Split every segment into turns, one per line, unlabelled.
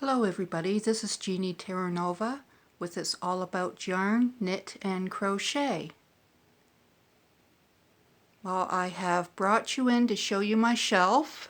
Hello everybody, this is Jeannie Terranova with It's All About Yarn, Knit and Crochet. Well, I have brought you in to show you my shelf.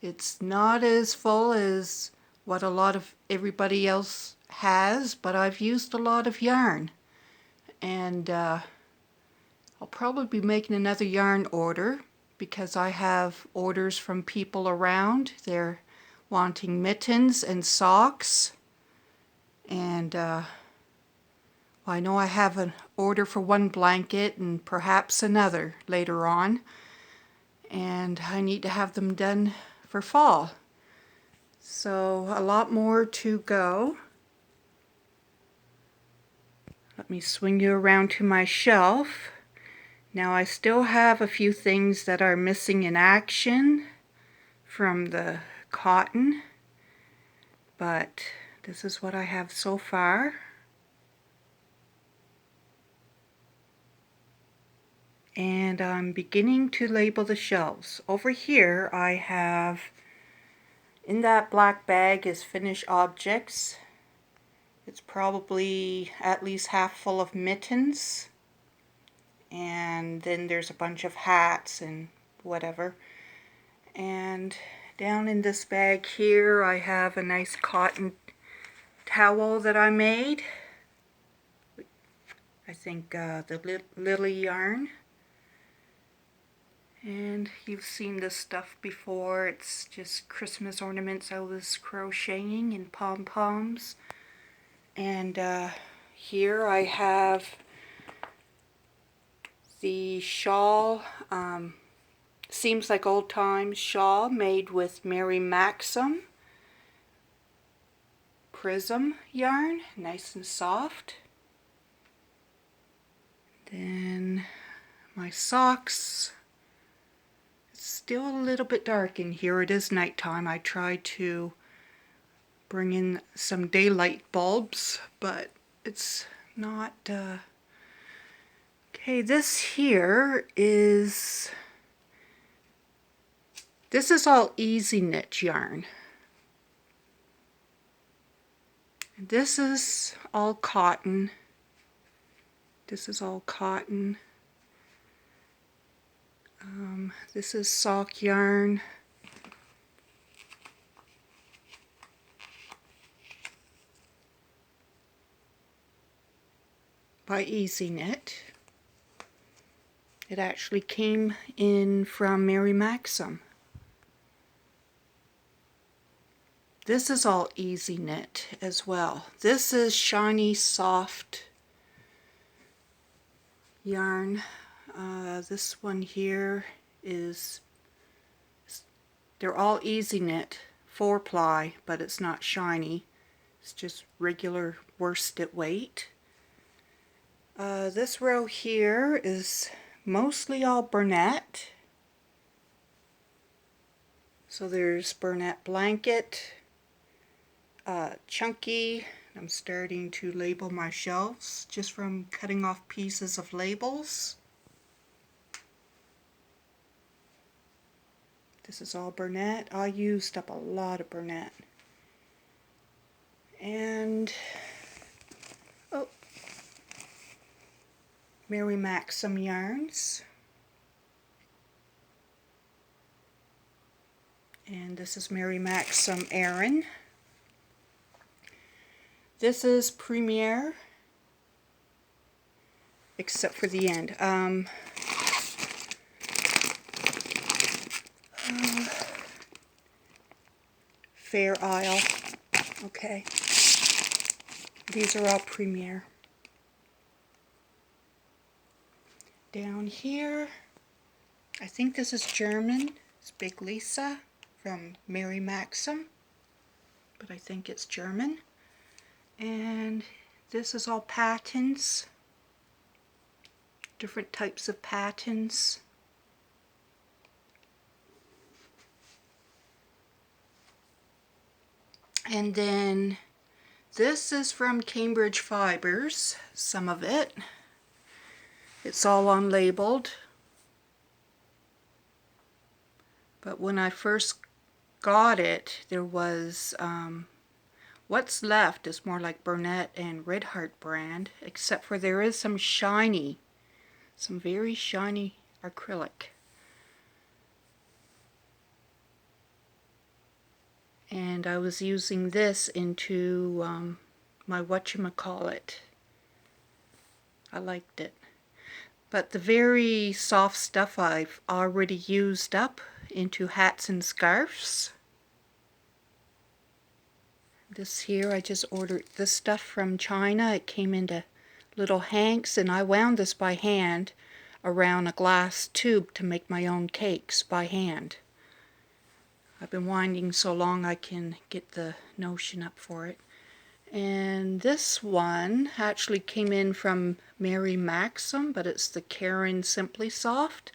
It's not as full as what a lot of everybody else has, but I've used a lot of yarn. And I'll probably be making another yarn order because I have orders from people around. They're wanting mittens and socks. And I know I have an order for one blanket and perhaps another later on. And I need to have them done for fall. So a lot more to go. Let me swing you around to my shelf. Now I still have a few things that are missing in action from the cotton, but this is what I have so far. And I'm beginning to label the shelves. Over here I have, in that black bag is finished objects. It's probably at least half full of mittens. And then there's a bunch of hats and whatever. And down in this bag here I have a nice cotton towel that I made. I think the Lily yarn. And you've seen this stuff before. It's just Christmas ornaments I was crocheting in pom-poms. And here I have the shawl, seems like old times shawl made with Mary Maxim Prism yarn, nice and soft. Then my socks. Still a little bit dark in here. It is nighttime. I tried to bring in some daylight bulbs, but it's not. Okay, this is all Easy Knit yarn. This is all cotton. This is all cotton. This is sock yarn. By Easy Knit. It actually came in from Mary Maxim. This is all Easy Knit as well. This is shiny, soft yarn. This one here is, they're all Easy Knit, 4-ply, but it's not shiny. It's just regular worsted weight. This row here is mostly all Bernat. So there's Bernat Blanket, Chunky. I'm starting to label my shelves just from cutting off pieces of labels. This is all Bernat. I used up a lot of Bernat. And Mary Maxim yarns. And this is Mary Maxim Aran. This is Premier, except for the end. Fair Isle. Okay. These are all Premier. Down here, I think this is German. It's Big Lisa from Mary Maxim, but I think it's German. And this is all patterns, different types of patterns. And then this is from Cambridge Fibers, some of it. It's all unlabeled. But when I first got it, there was What's left is more like Bernat and Red Heart brand, except for there is some very shiny acrylic. And I was using this into my whatchamacallit. I liked it. But the very soft stuff I've already used up into hats and scarves. This here, I just ordered this stuff from China. It came into little hanks, and I wound this by hand around a glass tube to make my own cakes by hand. I've been winding so long I can get the notion up for it. And this one actually came in from Mary Maxim, but it's the Caron Simply Soft.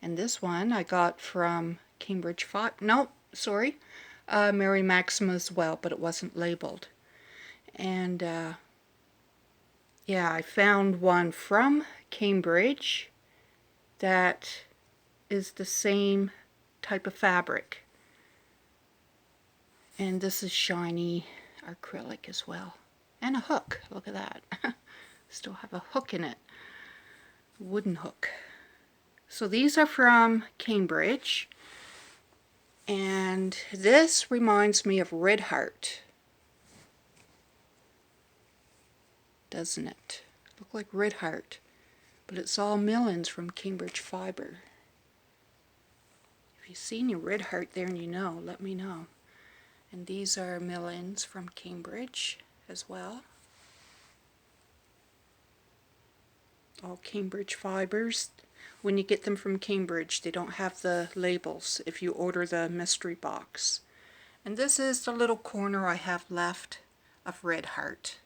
And this one I got from Cambridge Mary Maxim as well, but it wasn't labeled. And yeah, I found one from Cambridge that is the same type of fabric. And this is shiny acrylic as well. And a hook. Look at that. Still have a hook in it. Wooden hook. So these are from Cambridge. And this reminds me of Red Heart. Doesn't it? Look like Red Heart. But it's all Millens from Cambridge Fiber. If you see any Red Heart there and you know, let me know. And these are Millens from Cambridge as well. All Cambridge fibers. When you get them from Cambridge, they don't have the labels if you order the mystery box. And this is the little corner I have left of Red Heart.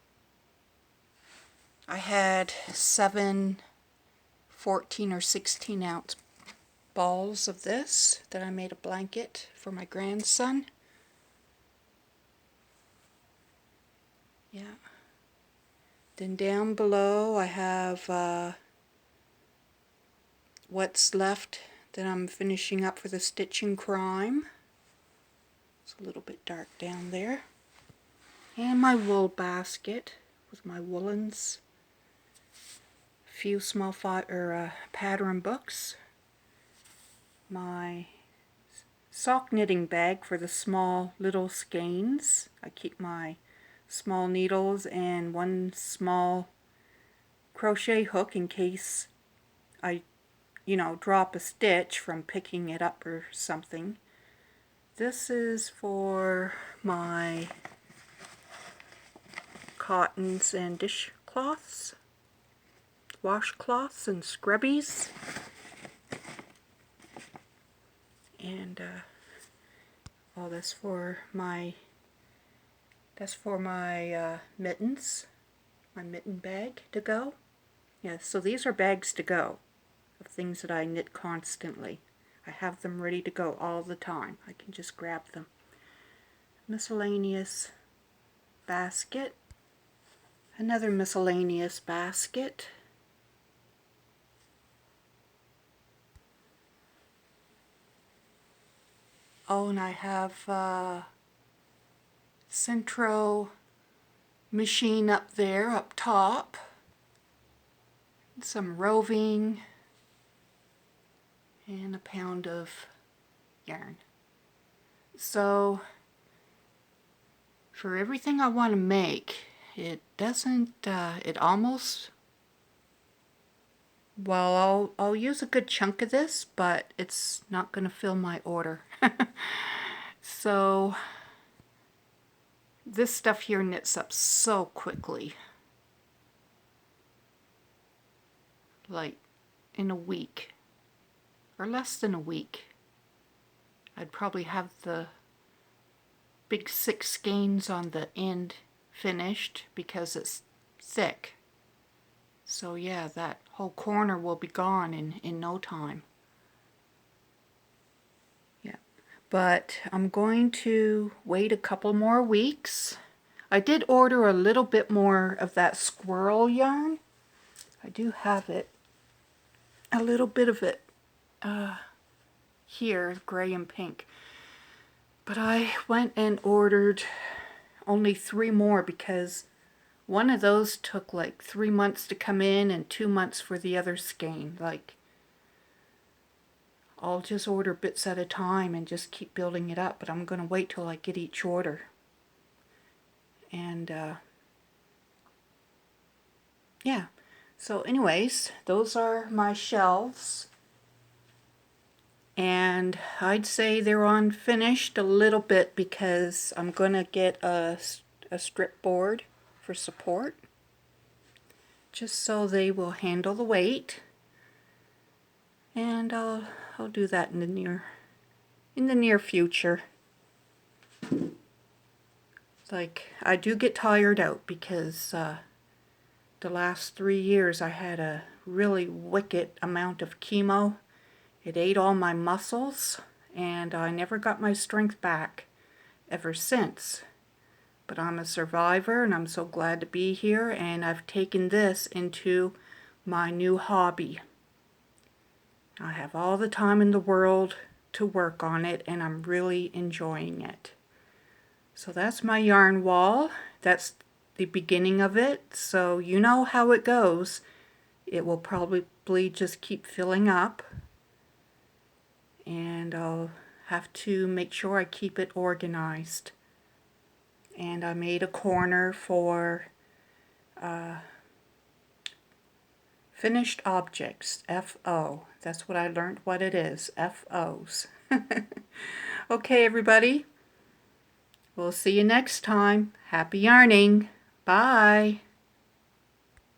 I had 7 14 or 16 ounce balls of this that I made a blanket for my grandson. Yeah. Then down below I have what's left that I'm finishing up for the Stitching Crime. It's a little bit dark down there. And my wool basket with my woolens. A few small pattern books. My sock knitting bag for the small little skeins. I keep my small needles and one small crochet hook in case I, drop a stitch from picking it up or something. This is for my cottons and dishcloths, washcloths and scrubbies. And that's for my mittens, my mitten bag to go. Yeah, so these are bags to go of things that I knit constantly. I have them ready to go all the time. I can just grab them. Miscellaneous basket. Another miscellaneous basket. Oh, and I have Centro machine up there, up top. Some roving. And a pound of yarn. So, for everything I want to make, it doesn't, it almost, well, I'll use a good chunk of this, but it's not going to fill my order. So, this stuff here knits up so quickly. Like, in a week. Or less than a week. I'd probably have the big 6 skeins on the end finished because it's thick. So yeah, that whole corner will be gone in no time. Yeah, but I'm going to wait a couple more weeks. I did order a little bit more of that squirrel yarn. I do have it, a little bit of it here, gray and pink. But I went and ordered only 3 more because one of those took like 3 months to come in and 2 months for the other skein. Like, I'll just order bits at a time and just keep building it up, but I'm going to wait till I get each order. And yeah, so anyways, those are my shelves. And I'd say they're unfinished a little bit because I'm going to get a strip board for support, just so they will handle the weight. And I'll do that in the near future. Like, I do get tired out because the last 3 years I had a really wicked amount of chemo. It ate all my muscles, and I never got my strength back ever since. But I'm a survivor, and I'm so glad to be here, and I've taken this into my new hobby. I have all the time in the world to work on it, and I'm really enjoying it. So that's my yarn wall. That's the beginning of it, so you know how it goes. It will probably just keep filling up, and I'll have to make sure I keep it organized. And I made a corner for finished objects, FO. That's what I learned what it is, FOs. Okay, everybody. We'll see you next time. Happy yarning. Bye.